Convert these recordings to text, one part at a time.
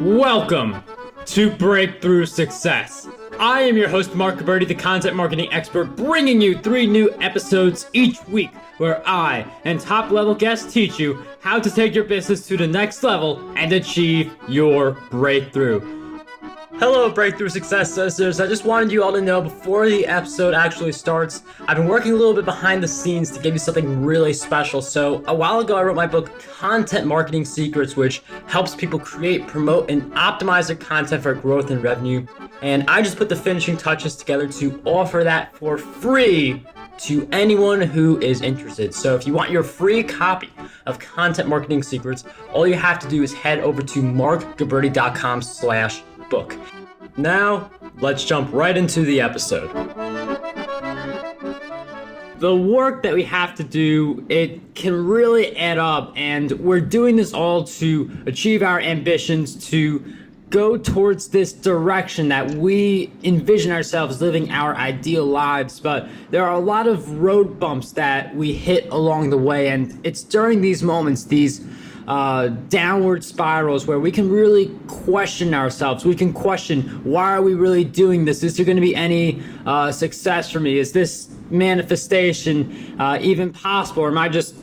Welcome to Breakthrough Success. I am your host, Mark Gabberty, the content marketing expert, bringing you 3 new episodes each week where I and top-level guests teach you how to take your business to the next level and achieve your breakthrough. Hello, Breakthrough Success listeners. I just wanted you all to know before the episode actually starts, I've been working a little bit behind the scenes to give you something really special. So a while ago, I wrote my book, Content Marketing Secrets, which helps people create, promote, and optimize their content for growth and revenue. And I just put the finishing touches together to offer that for free to anyone who is interested. So if you want your free copy of Content Marketing Secrets, all you have to do is head over to markgabberty.com/book. Now, let's jump right into the episode. The work that we have to do, it can really add up, and we're doing this all to achieve our ambitions, to go towards this direction that we envision ourselves living our ideal lives. But there are a lot of road bumps that we hit along the way, and it's during these moments, these downward spirals, where we can really question ourselves. We can question, why are we really doing this? Is there going to be any success for me? Is this manifestation even possible, or am I just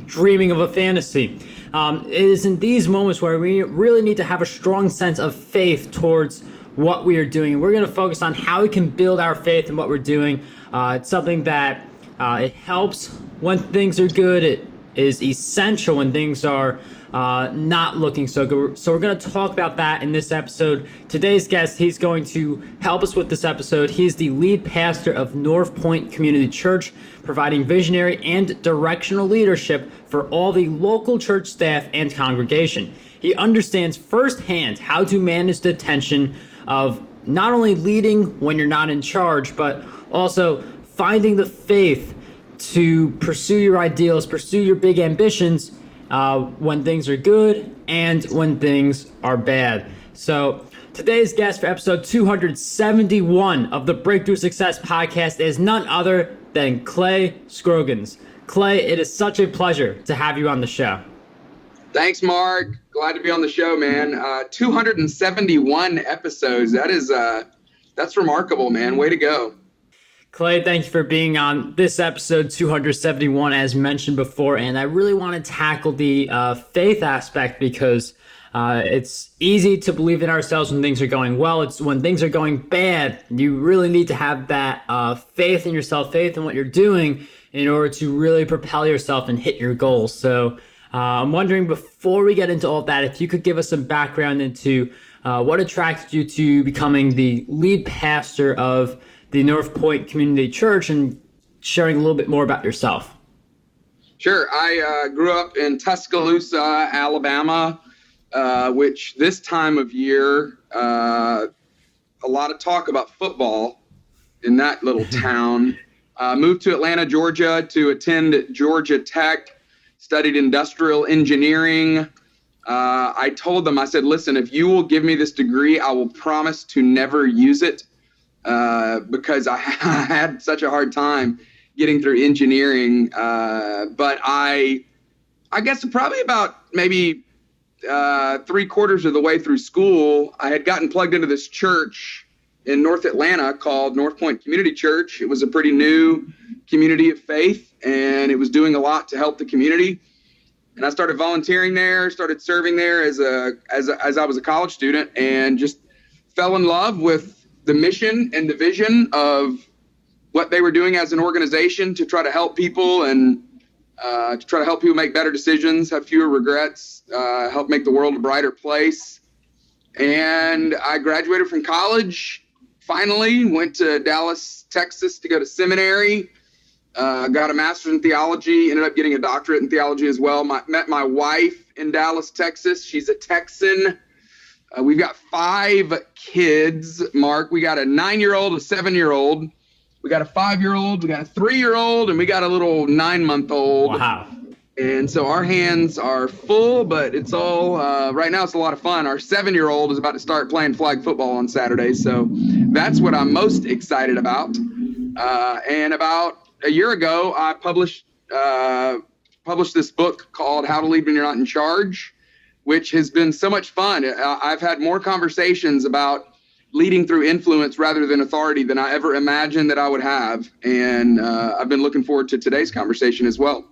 dreaming of a fantasy? It is in these moments where we really need to have a strong sense of faith towards what we are doing. And we're going to focus on how we can build our faith in what we're doing. It's something that it helps when things are good. It is essential when things are not looking so good. So we're going to talk about that in this episode. Today's guest, he's going to help us with this episode. He's the lead pastor of North Point Community Church, providing visionary and directional leadership for all the local church staff and congregation. He understands firsthand how to manage the tension of not only leading when you're not in charge, but also finding the faith to pursue your ideals, pursue your big ambitions when things are good and when things are bad. So today's guest for episode 271 of the Breakthrough Success podcast is none other than Clay Scroggins. Clay, it is such a pleasure to have you on the show. Thanks, Mark. Glad to be on the show, man. 271 episodes. That's remarkable, man. Way to go. Clay, thank you for being on this episode 271, as mentioned before. And I really want to tackle the faith aspect because it's easy to believe in ourselves when things are going well. It's when things are going bad, you really need to have that faith in yourself, faith in what you're doing in order to really propel yourself and hit your goals. So I'm wondering, before we get into all that, if you could give us some background into what attracted you to becoming the lead pastor of the North Point Community Church and sharing a little bit more about yourself. Sure. I grew up in Tuscaloosa, Alabama, which this time of year, a lot of talk about football in that little town. Moved to Atlanta, Georgia to attend Georgia Tech, studied industrial engineering. I told them, I said, listen, if you will give me this degree, I will promise to never use it. Because I had such a hard time getting through engineering. But I guess probably about maybe 3/4 of the way through school, I had gotten plugged into this church in North Atlanta called North Point Community Church. It was a pretty new community of faith, and it was doing a lot to help the community. And I started volunteering there, started serving there as I was a college student, and just fell in love with the mission and the vision of what they were doing as an organization to try to help people and to try to help people make better decisions, have fewer regrets, help make the world a brighter place. And I graduated from college, finally went to Dallas, Texas to go to seminary, got a master's in theology, ended up getting a doctorate in theology as well. Met my wife in Dallas, Texas. She's a Texan. We've got 5 kids, Mark. We got a 9-year-old, a 7-year-old. We got a 5-year-old, we got a 3-year-old, and we got a little 9-month-old. Wow. And so our hands are full, but it's all, right now it's a lot of fun. Our 7-year-old is about to start playing flag football on Saturday. So that's what I'm most excited about. And about a year ago, I published published this book called How to Lead When You're Not in Charge, which has been so much fun. I've had more conversations about leading through influence rather than authority than I ever imagined that I would have. And I've been looking forward to today's conversation as well.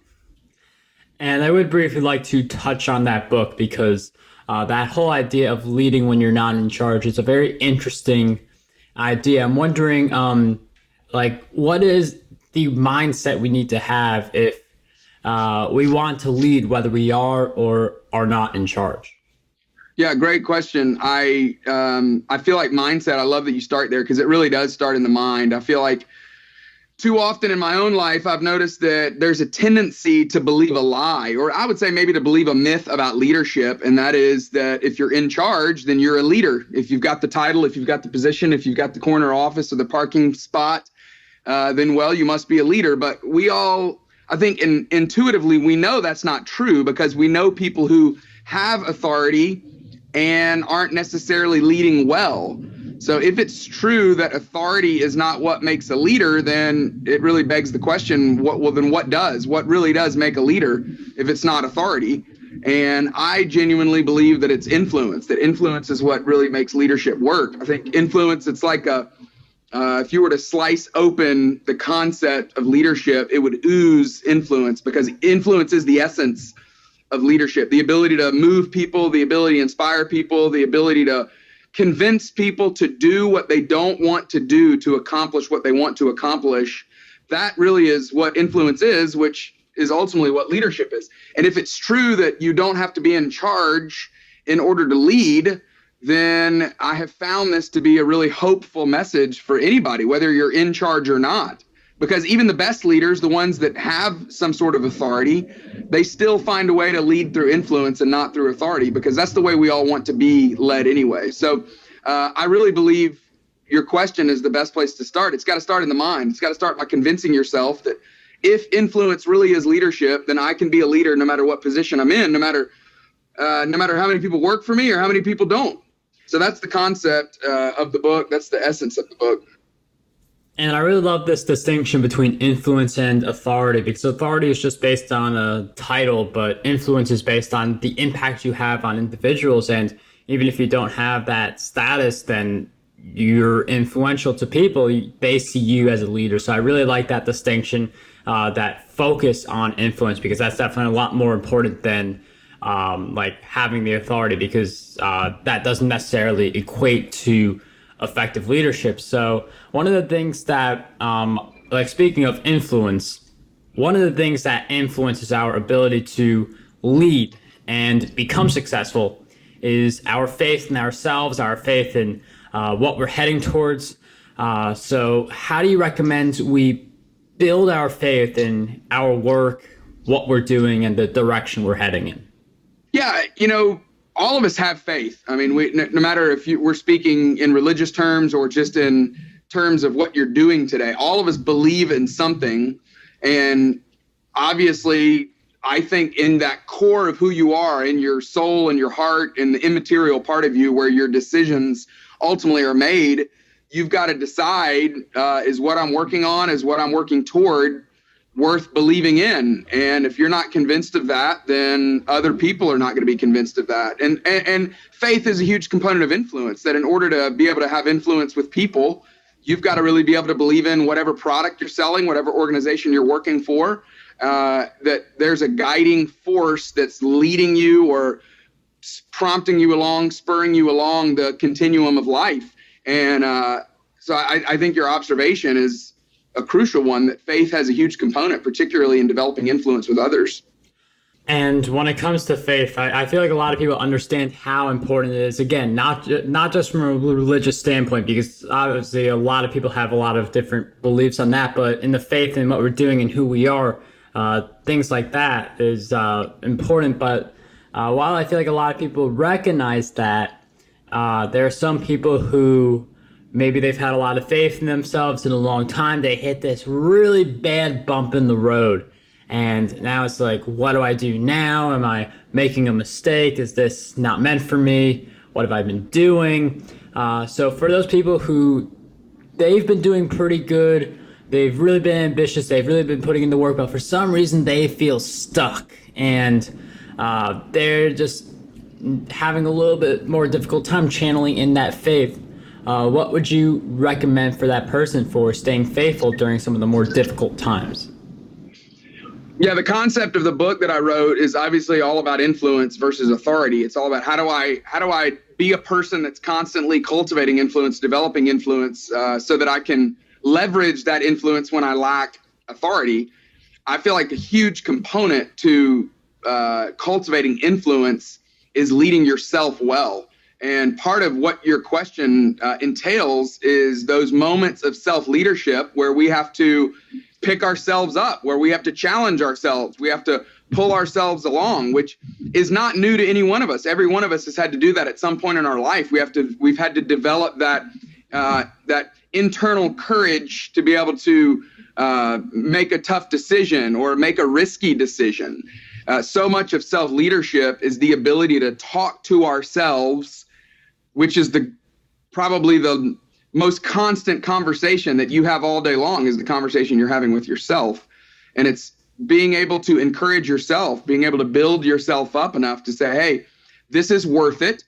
And I would briefly like to touch on that book because that whole idea of leading when you're not in charge is a very interesting idea. I'm wondering, what is the mindset we need to have if we want to lead, whether we are or are not in charge? Yeah, great question. I feel like mindset, I love that you start there because it really does start in the mind. I feel like too often in my own life, I've noticed that there's a tendency to believe a lie, or I would say maybe to believe a myth about leadership. And that is that if you're in charge, then you're a leader. If you've got the title, if you've got the position, if you've got the corner office or the parking spot, then, well, you must be a leader. But we all, I think intuitively, we know that's not true because we know people who have authority and aren't necessarily leading well. So if it's true that authority is not what makes a leader, then it really begs the question, what does? What really does make a leader if it's not authority? And I genuinely believe that it's influence, that influence is what really makes leadership work. I think influence, it's like if you were to slice open the concept of leadership, it would ooze influence because influence is the essence of leadership, the ability to move people, the ability to inspire people, the ability to convince people to do what they don't want to do to accomplish what they want to accomplish. That really is what influence is, which is ultimately what leadership is. And if it's true that you don't have to be in charge in order to lead, then I have found this to be a really hopeful message for anybody, whether you're in charge or not. Because even the best leaders, the ones that have some sort of authority, they still find a way to lead through influence and not through authority, because that's the way we all want to be led anyway. So I really believe your question is the best place to start. It's got to start in the mind. It's got to start by convincing yourself that if influence really is leadership, then I can be a leader no matter what position I'm in, no matter how many people work for me or how many people don't. So that's the concept of the book. That's the essence of the book. And I really love this distinction between influence and authority, because authority is just based on a title, but influence is based on the impact you have on individuals. And even if you don't have that status, then you're influential to people. They see you as a leader. So I really like that distinction, that focus on influence, because that's definitely a lot more important than having the authority, because that doesn't necessarily equate to effective leadership. So one of the things that, speaking of influence, one of the things that influences our ability to lead and become successful is our faith in ourselves, our faith in what we're heading towards. So how do you recommend we build our faith in our work, what we're doing, and the direction we're heading in? Yeah, all of us have faith. I mean, no matter if we're speaking in religious terms or just in terms of what you're doing today, all of us believe in something. And obviously, I think in that core of who you are, in your soul and your heart and the immaterial part of you where your decisions ultimately are made, you've got to decide, is what I'm working on, is what I'm working toward worth believing in? And if you're not convinced of that, then other people are not going to be convinced of that. And faith is a huge component of influence, that in order to be able to have influence with people, you've got to really be able to believe in whatever product you're selling, whatever organization you're working for, that there's a guiding force that's leading you or prompting you along, spurring you along the continuum of life. And so I think your observation is a crucial one, that faith has a huge component, particularly in developing influence with others. And when it comes to faith, I feel like a lot of people understand how important it is. Again, not just from a religious standpoint, because obviously a lot of people have a lot of different beliefs on that, but in the faith and what we're doing and who we are, things like that is important. But while I feel like a lot of people recognize that, there are some people who maybe they've had a lot of faith in themselves in a long time. They hit this really bad bump in the road. And now it's like, what do I do now? Am I making a mistake? Is this not meant for me? What have I been doing? So for those people who they've been doing pretty good, they've really been ambitious, they've really been putting in the work, but for some reason they feel stuck, and they're just having a little bit more difficult time channeling in that faith. What would you recommend for that person for staying faithful during some of the more difficult times? Yeah, the concept of the book that I wrote is obviously all about influence versus authority. It's all about how do I be a person that's constantly cultivating influence, developing influence, so that I can leverage that influence when I lack authority. I feel like a huge component to cultivating influence is leading yourself well. And part of what your question entails is those moments of self-leadership where we have to pick ourselves up, where we have to challenge ourselves. We have to pull ourselves along, which is not new to any one of us. Every one of us has had to do that at some point in our life. We've had to develop that internal courage to be able to make a tough decision or make a risky decision. So much of self-leadership is the ability to talk to ourselves, which is probably the most constant conversation that you have all day long, is the conversation you're having with yourself. And it's being able to encourage yourself, being able to build yourself up enough to say, hey, this is worth it.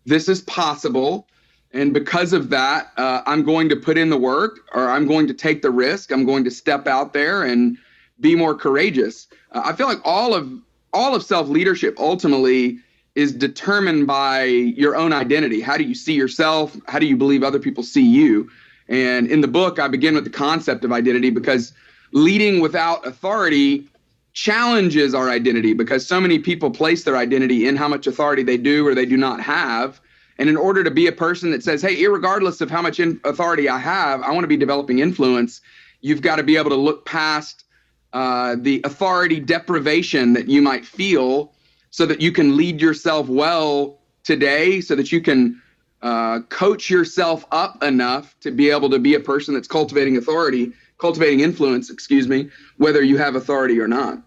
This is possible. And because of that, I'm going to put in the work, or I'm going to take the risk. I'm going to step out there and be more courageous. I feel like all of self-leadership ultimately is determined by your own identity. How do you see yourself? How do you believe other people see you? And in the book, I begin with the concept of identity, because leading without authority challenges our identity, because so many people place their identity in how much authority they do or they do not have. And in order to be a person that says, hey, irregardless of how much authority I have, I want to be developing influence, you've got to be able to look past the authority deprivation that you might feel, so that you can lead yourself well today, so that you can coach yourself up enough to be able to be a person that's cultivating influence, whether you have authority or not.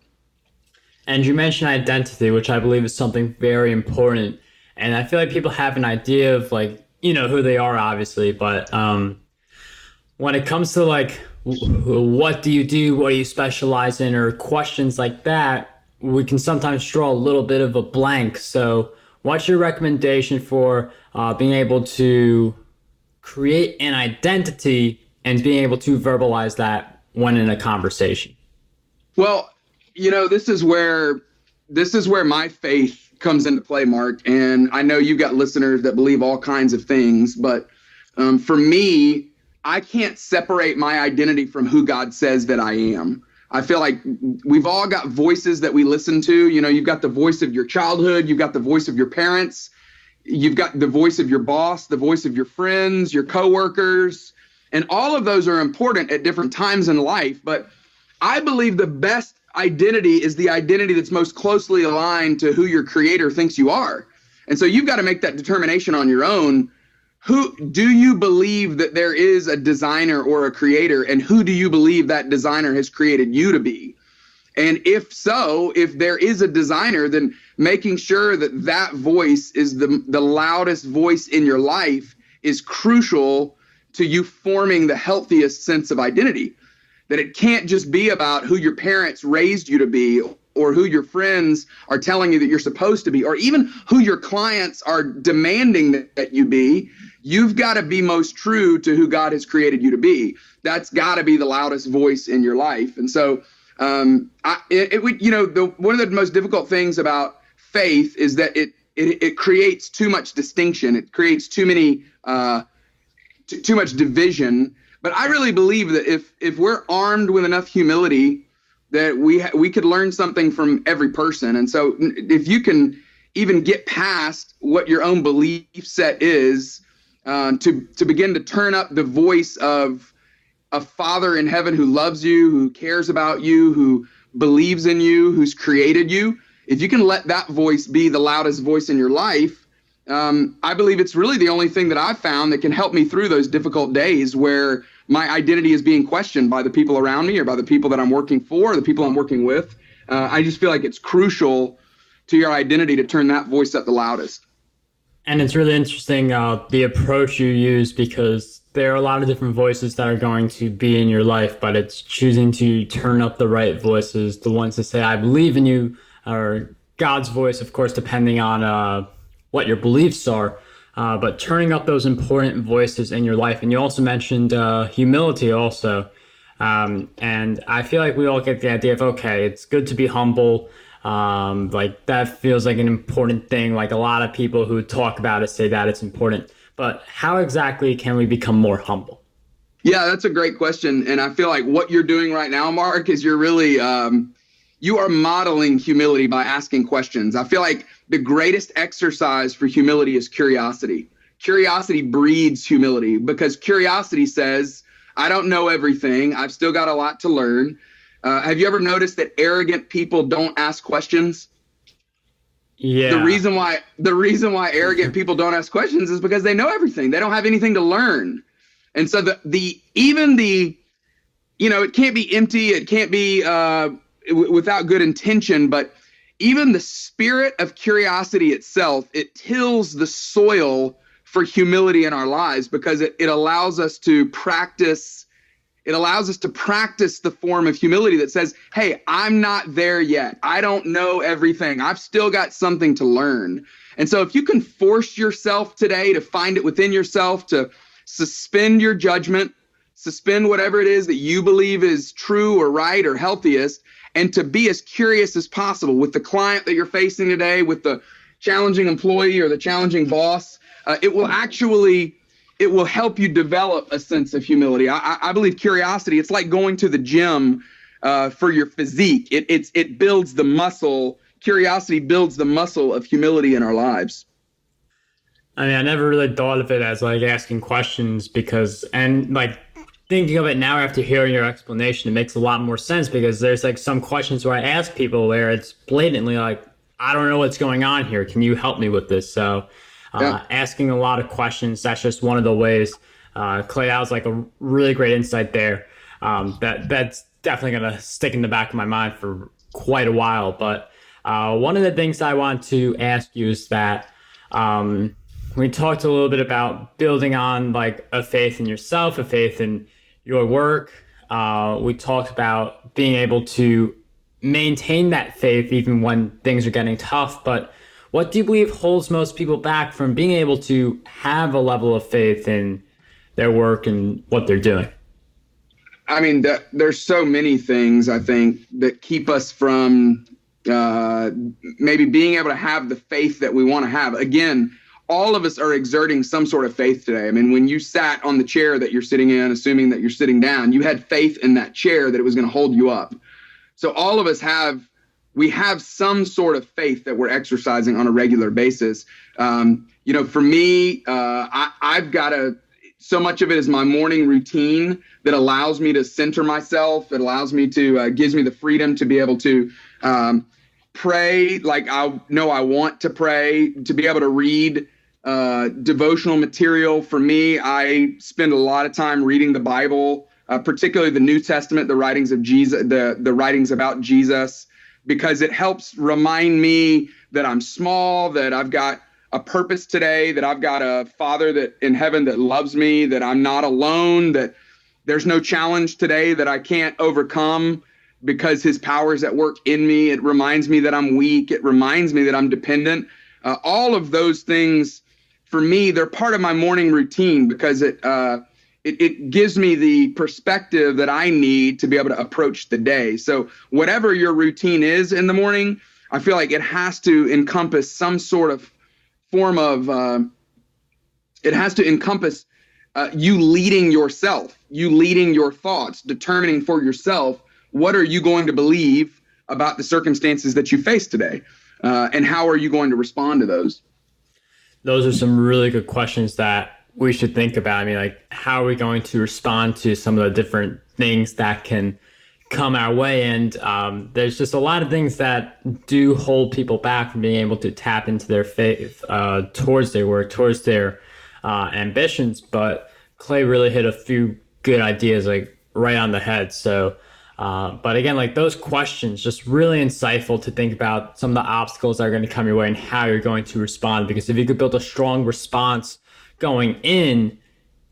And you mentioned identity, which I believe is something very important. And I feel like people have an idea of who they are, obviously, but when it comes to what do you do, what do you specialize in, or questions like that, we can sometimes draw a little bit of a blank. So what's your recommendation for being able to create an identity and being able to verbalize that when in a conversation? Well, this is where my faith comes into play, Mark. And I know you've got listeners that believe all kinds of things, but for me, I can't separate my identity from who God says that I am. I feel like we've all got voices that we listen to. You've got the voice of your childhood. You've got the voice of your parents. You've got the voice of your boss, the voice of your friends, your coworkers. And all of those are important at different times in life. But I believe the best identity is the identity that's most closely aligned to who your creator thinks you are. And so you've got to make that determination on your own. Who do you believe that there is a designer or a creator, and who do you believe that designer has created you to be? And if so, if there is a designer, then making sure that that voice is the loudest voice in your life is crucial to you forming the healthiest sense of identity. That it can't just be about who your parents raised you to be, or who your friends are telling you that you're supposed to be, or even who your clients are demanding that you be. You've got to be most true to who God has created you to be. That's got to be the loudest voice in your life. And so, one of the most difficult things about faith is that it creates too much distinction. It creates too much division. But I really believe that if we're armed with enough humility, that we could learn something from every person. And so, if you can even get past what your own belief set is, to begin to turn up the voice of a Father in heaven who loves you, who cares about you, who believes in you, who's created you. If you can let that voice be the loudest voice in your life, I believe it's really the only thing that I've found that can help me through those difficult days where my identity is being questioned by the people around me, or by the people that I'm working for, or the people I'm working with. I just feel like it's crucial to your identity to turn that voice up the loudest. And it's really interesting the approach you use, because there are a lot of different voices that are going to be in your life, but it's choosing to turn up the right voices, the ones that say, I believe in you, or God's voice, of course, depending on what your beliefs are, but turning up those important voices in your life. And you also mentioned humility also. And I feel like we all get the idea of, okay, it's good to be humble. Like that feels like an important thing. Like a lot of people who talk about it say that it's important. But how exactly can we become more humble? Yeah, that's a great question. And I feel like what you're doing right now, Mark, is you're really, you are modeling humility by asking questions. I feel like the greatest exercise for humility is curiosity. Curiosity breeds humility because curiosity says, I don't know everything. I've still got a lot to learn. Have you ever noticed that arrogant people don't ask questions? Yeah. The reason why arrogant people don't ask questions is because they know everything. They don't have anything to learn. And so it can't be empty. It can't be without good intention, but even the spirit of curiosity itself, it tills the soil for humility in our lives because it allows us to practice. It allows us to practice the form of humility that says, hey, I'm not there yet. I don't know everything. I've still got something to learn. And so if you can force yourself today to find it within yourself, to suspend your judgment, suspend whatever it is that you believe is true or right or healthiest, and to be as curious as possible with the client that you're facing today, with the challenging employee or the challenging boss, it will help you develop a sense of humility. I believe curiosity, it's like going to the gym for your physique. It builds the muscle. Curiosity builds the muscle of humility in our lives. I mean, I never really thought of it as like asking questions and like thinking of it now after hearing your explanation, it makes a lot more sense because there's like some questions where I ask people where it's blatantly like, I don't know what's going on here. Can you help me with this? So asking a lot of questions, that's just one of the ways. Clay, that was like a really great insight there. That's definitely going to stick in the back of my mind for quite a while. But one of the things I want to ask you is that we talked a little bit about building on like a faith in yourself, a faith in your work. We talked about being able to maintain that faith even when things are getting tough. But what do you believe holds most people back from being able to have a level of faith in their work and what they're doing? I mean, there's so many things, I think, that keep us from maybe being able to have the faith that we want to have. Again, all of us are exerting some sort of faith today. I mean, when you sat on the chair that you're sitting in, assuming that you're sitting down, you had faith in that chair that it was going to hold you up. So all of us have some sort of faith that we're exercising on a regular basis. For me, I've got so much of it is my morning routine that allows me to center myself. It allows me to, gives me the freedom to be able to pray like I know I want to pray, to be able to read devotional material. For me, I spend a lot of time reading the Bible, particularly the New Testament, the writings of Jesus, the writings about Jesus, because it helps remind me that I'm small, that I've got a purpose today, that I've got a Father that in heaven that loves me, that I'm not alone, that there's no challenge today that I can't overcome because his power is at work in me. It reminds me that I'm weak. It reminds me that I'm dependent. All of those things, for me, they're part of my morning routine because it gives me the perspective that I need to be able to approach the day. So whatever your routine is in the morning, I feel like it has to encompass some sort of form of, it has to encompass you leading yourself, you leading your thoughts, determining for yourself, what are you going to believe about the circumstances that you face today? And how are you going to respond to those? Those are some really good questions that we should think about. I mean, like, how are we going to respond to some of the different things that can come our way? And there's just a lot of things that do hold people back from being able to tap into their faith towards their work, towards their ambitions. But Clay really hit a few good ideas, like right on the head. So, but again, like those questions, just really insightful to think about some of the obstacles that are going to come your way and how you're going to respond. Because if you could build a strong response going in,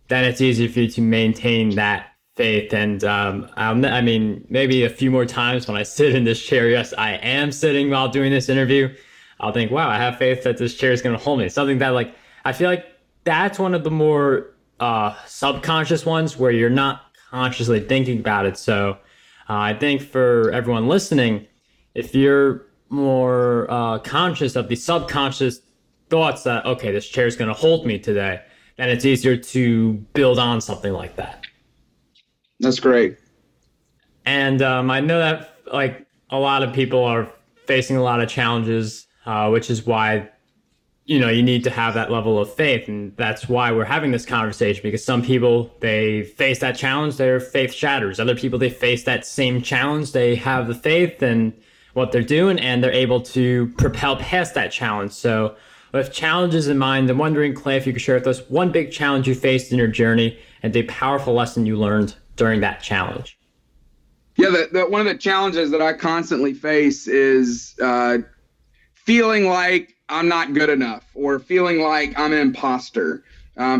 then it's easier for you to maintain that faith. And I mean, maybe a few more times when I sit in this chair, yes, I am sitting while doing this interview, I'll think, wow, I have faith that this chair is going to hold me. Something that, like, I feel like that's one of the more subconscious ones where you're not consciously thinking about it. So I think for everyone listening, if you're more conscious of the subconscious thoughts that, okay, this chair is going to hold me today, then it's easier to build on something like that. That's great. And I know that, like, a lot of people are facing a lot of challenges, which is why, you know, you need to have that level of faith. And that's why we're having this conversation, because some people, they face that challenge, their faith shatters. Other people, they face that same challenge, they have the faith in what they're doing, and they're able to propel past that challenge. So with challenges in mind, I'm wondering, Clay, if you could share with us one big challenge you faced in your journey and a powerful lesson you learned during that challenge. Yeah, one of the challenges that I constantly face is feeling like I'm not good enough, or feeling like I'm an imposter.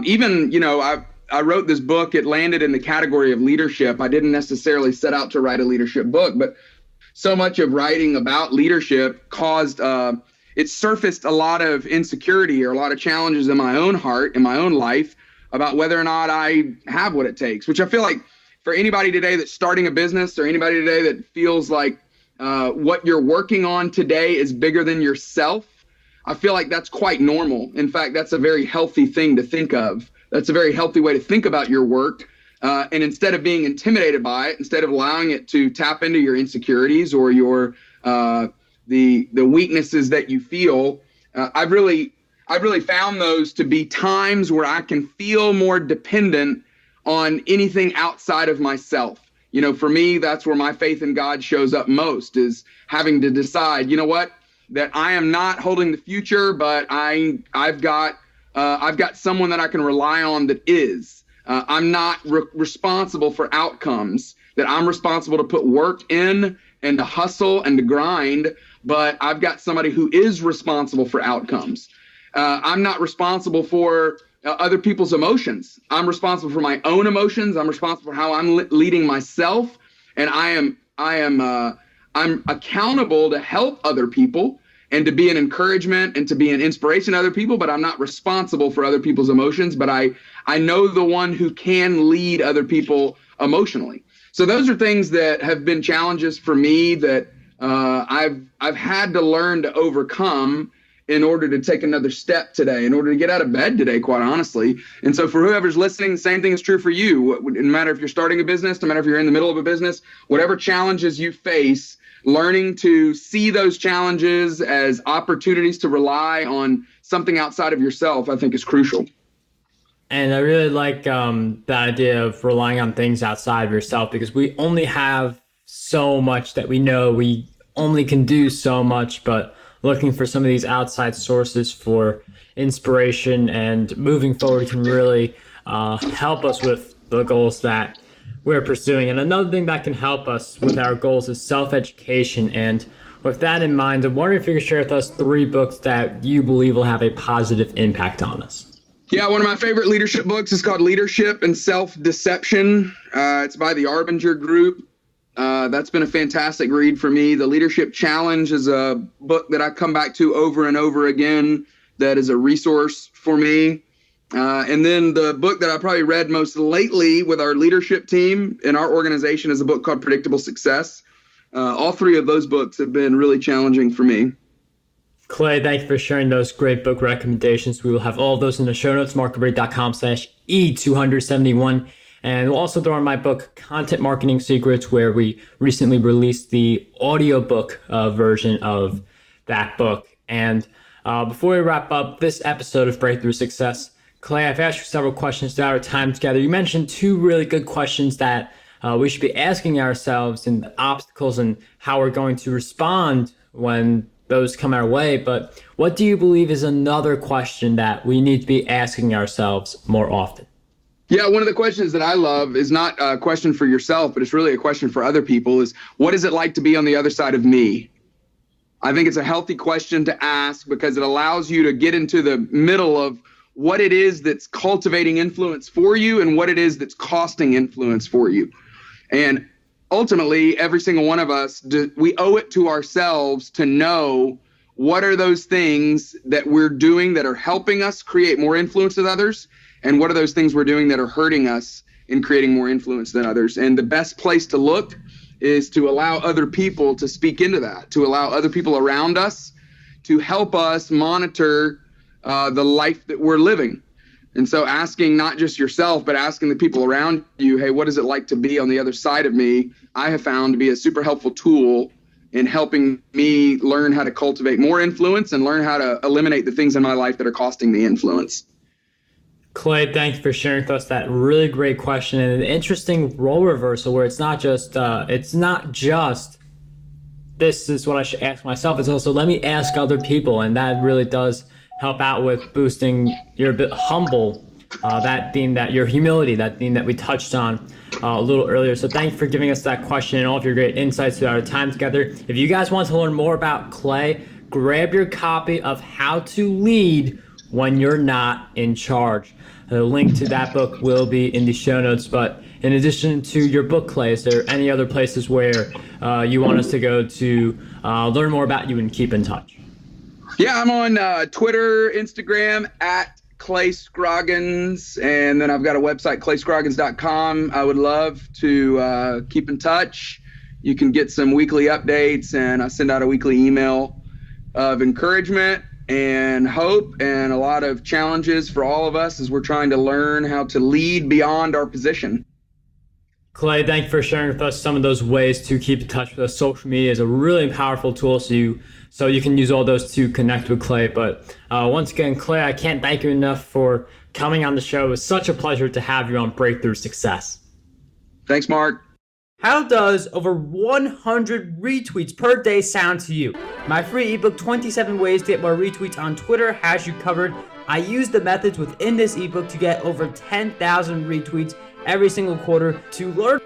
Even, you know, I wrote this book. It landed in the category of leadership. I didn't necessarily set out to write a leadership book, but so much of writing about leadership caused it surfaced a lot of insecurity or a lot of challenges in my own heart, in my own life, about whether or not I have what it takes, which I feel like for anybody today that's starting a business, or anybody today that feels like what you're working on today is bigger than yourself, I feel like that's quite normal. In fact, that's a very healthy thing to think of. That's a very healthy way to think about your work. And instead of being intimidated by it, instead of allowing it to tap into your insecurities or your the weaknesses that you feel, I've really found those to be times where I can feel more dependent on anything outside of myself. You know, for me, that's where my faith in God shows up most, is having to decide, you know what, that I am not holding the future, but I've got someone that I can rely on that is. I'm not responsible for outcomes, that I'm responsible to put work in and to hustle and to grind, but I've got somebody who is responsible for outcomes. I'm not responsible for other people's emotions. I'm responsible for my own emotions. I'm responsible for how I'm leading myself, and I'm accountable to help other people and to be an encouragement and to be an inspiration to other people, but I'm not responsible for other people's emotions, but I know the one who can lead other people emotionally. So those are things that have been challenges for me that I've had to learn to overcome in order to take another step today, in order to get out of bed today, quite honestly. And so for whoever's listening, the same thing is true for you. No matter if you're starting a business, no matter if you're in the middle of a business, whatever challenges you face, learning to see those challenges as opportunities to rely on something outside of yourself, I think is crucial. And I really like the idea of relying on things outside of yourself, because we only have so much that we know. We only can do so much, but looking for some of these outside sources for inspiration and moving forward can really help us with the goals that we're pursuing. And another thing that can help us with our goals is self-education. And with that in mind, I'm wondering if you could share with us 3 books that you believe will have a positive impact on us. Yeah, one of my favorite leadership books is called Leadership and Self-Deception. It's by the Arbinger Group. That's been a fantastic read for me. The Leadership Challenge is a book that I come back to over and over again that is a resource for me. And then the book that I probably read most lately with our leadership team in our organization is a book called Predictable Success. All 3 of those books have been really challenging for me. Clay, thank you for sharing those great book recommendations. We will have all of those in the show notes, marketberry.com/E271. And we'll also throw in my book, Content Marketing Secrets, where we recently released the audiobook version of that book. And before we wrap up this episode of Breakthrough Success, Clay, I've asked you several questions throughout our time together. You mentioned 2 really good questions that we should be asking ourselves, and the obstacles and how we're going to respond when those come our way. But what do you believe is another question that we need to be asking ourselves more often? Yeah, one of the questions that I love is not a question for yourself, but it's really a question for other people, is what is it like to be on the other side of me? I think it's a healthy question to ask because it allows you to get into the middle of what it is that's cultivating influence for you and what it is that's costing influence for you. And ultimately, every single one of us, we owe it to ourselves to know what are those things that we're doing that are helping us create more influence with others, and what are those things we're doing that are hurting us in creating more influence than others. And the best place to look is to allow other people to speak into that, to allow other people around us to help us monitor the life that we're living. And so asking not just yourself, but asking the people around you, hey, what is it like to be on the other side of me? I have found to be a super helpful tool in helping me learn how to cultivate more influence and learn how to eliminate the things in my life that are costing me influence. Clay, thank you for sharing with us that really great question and an interesting role reversal where it's not just this is what I should ask myself. It's also let me ask other people, and that really does help out with boosting your humble, that theme, that your humility, that theme that we touched on a little earlier. So thank you for giving us that question and all of your great insights throughout our time together. If you guys want to learn more about Clay, grab your copy of How to Lead When You're Not in Charge. The link to that book will be in the show notes. But in addition to your book, Clay, is there any other places where you want us to go to learn more about you and keep in touch? Yeah, I'm on Twitter, Instagram at Clay Scroggins, and then I've got a website, clayscroggins.com. I would love to keep in touch. You can get some weekly updates, and I send out a weekly email of encouragement and hope and a lot of challenges for all of us as we're trying to learn how to lead beyond our position. Clay, thank you for sharing with us some of those ways to keep in touch with us. Social media is a really powerful tool, so you can use all those to connect with Clay. But once again, Clay, I can't thank you enough for coming on the show. It was such a pleasure to have you on Breakthrough Success. Thanks, Mark. How does over 100 retweets per day sound to you? My free ebook, 27 Ways to Get More Retweets on Twitter, has you covered. I use the methods within this ebook to get over 10,000 retweets every single quarter. To learn